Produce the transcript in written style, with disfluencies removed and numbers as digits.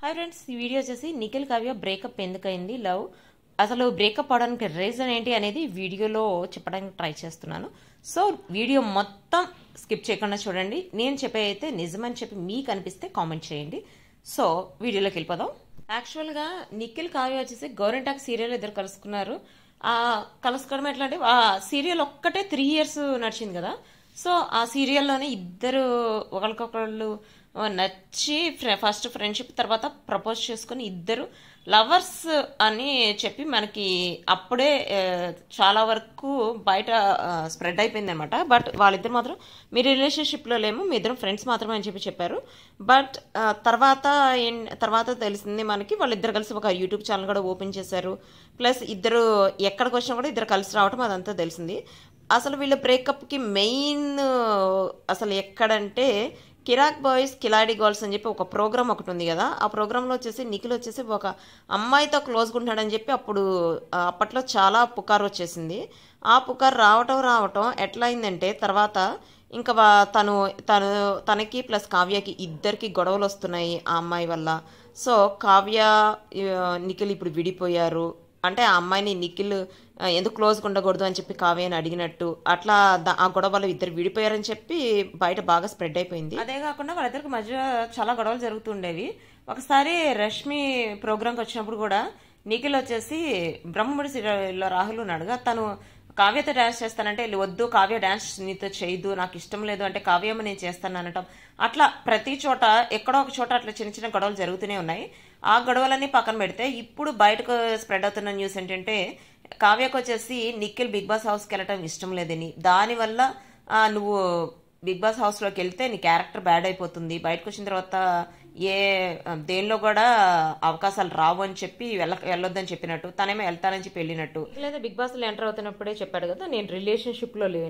Hi friends, ఈ video వచ్చేసి Nikhil Kavya breakup ఎందుకైంది, love అసలు బ్రేకప్ అవడానికి రీజన్ ఏంటి అనేది వీడియోలో చెప్పడానికి ట్రై చేస్తున్నాను. సో వీడియో మొత్తం స్కిప్ చేయకుండా చూడండి. నేను చెప్పే అయితే నిజమని చెప్పి మీకు అనిపిస్తే కామెంట్ చేయండి. సో వీడియోలోకి వెళ్ళిపోదాం. యాక్చువల్గా నిఖిల్ కావ్య వచ్చేసి గోరింటాక్ సీరియల్ ఇద్దరు కలుసుకున్నారు. ఆ కలుసుకోవడం ఎట్లా అంటే, ఆ సీరియల్ ఒక్కటే 3 years నడిచింది కదా. సో ఆ సీరియల్లోనే ఇద్దరు ఒకరికొకళ్ళు నచ్చి ఫస్ట్ ఫ్రెండ్షిప్ తర్వాత ప్రపోజ్ చేసుకుని ఇద్దరు లవర్స్ అని చెప్పి మనకి అప్పుడే చాలా వరకు బయట స్ప్రెడ్ అయిపోయింది అనమాట. బట్ వాళ్ళిద్దరు మాత్రం మీ రిలేషన్షిప్లో లేము, మీ ఇద్దరు ఫ్రెండ్స్ మాత్రమే అని చెప్పారు. బట్ తర్వాత తెలిసింది మనకి వాళ్ళిద్దరు కలిసి ఒక యూట్యూబ్ ఛానల్ కూడా ఓపెన్ చేశారు. ప్లస్ ఇద్దరు ఎక్కడికి వచ్చినా కూడా ఇద్దరు కలిసి రావటం అదంతా తెలిసింది. అసలు వీళ్ళ బ్రేకప్కి మెయిన్ అసలు ఎక్కడంటే, కిరాక్ బాయ్స్ కిలాడి గర్ల్స్ అని చెప్పి ఒక ప్రోగ్రామ్ ఒకటి ఉంది కదా. ఆ ప్రోగ్రాంలో వచ్చేసి నిఖిల్ వచ్చేసి ఒక అమ్మాయితో క్లోజ్గా ఉంటాడని చెప్పి అప్పట్లో చాలా పుకారు వచ్చేసింది. ఆ పుకారు రావటం ఎట్లా అయిందంటే, తర్వాత ఇంకా తనకి ప్లస్ కావ్యకి ఇద్దరికి గొడవలు వస్తున్నాయి ఆ అమ్మాయి వల్ల. సో కావ్య నిఖిల్ ఇప్పుడు విడిపోయారు. అంటే ఆ అమ్మాయిని నిఖిల్ ఎందుకు క్లోజ్గా ఉండకూడదు అని చెప్పి కావ్యని అడిగినట్టు అట్లా ఆ గొడవలు ఇద్దరు విడిపోయారని చెప్పి బయట బాగా స్ప్రెడ్ అయిపోయింది. అదే కాకుండా వాళ్ళిద్దరికి మధ్య చాలా గొడవలు జరుగుతుండేవి. ఒకసారి రష్మి ప్రోగ్రామ్కి వచ్చినప్పుడు కూడా నిఖిల్ వచ్చేసి బ్రహ్మముడి సీరియల్లో రాహుల్ ఉన్నాడుగా, తను కావ్యతో డాన్స్ చేస్తానంటే వద్దు, కావ్య డాన్స్ నీతో చేయదు, నాకు ఇష్టం లేదు అంటే కావ్యమ్మ నేను చేస్తాను అనటం. అట్లా ప్రతి చోట ఎక్కడో ఒక చోట అట్లా చిన్న చిన్న గొడవలు జరుగుతూనే ఉన్నాయి. ఆ గొడవలన్నీ పక్కన పెడితే ఇప్పుడు బయటకు స్ప్రెడ్ అవుతున్న న్యూస్ ఏంటంటే, కావ్యకు వచ్చేసి నిఖిల్ బిగ్ బాస్ హౌస్కి వెళ్ళటం ఇష్టం లేదని, దానివల్ల నువ్వు బిగ్ బాస్ హౌస్లోకి వెళ్తే నీ క్యారెక్టర్ బ్యాడ్ అయిపోతుంది, బయటకు వచ్చిన తర్వాత దేనిలో కూడా అవకాశాలు రావు అని చెప్పి వెళ్ళొద్దని చెప్పినట్టు, తనేమో వెళ్తానని చెప్పి వెళ్ళినట్టు. లేదా బిగ్ బాస్లో ఎంటర్ అవుతున్నప్పుడే చెప్పాడు కదా, నేను రిలేషన్షిప్లో లేను.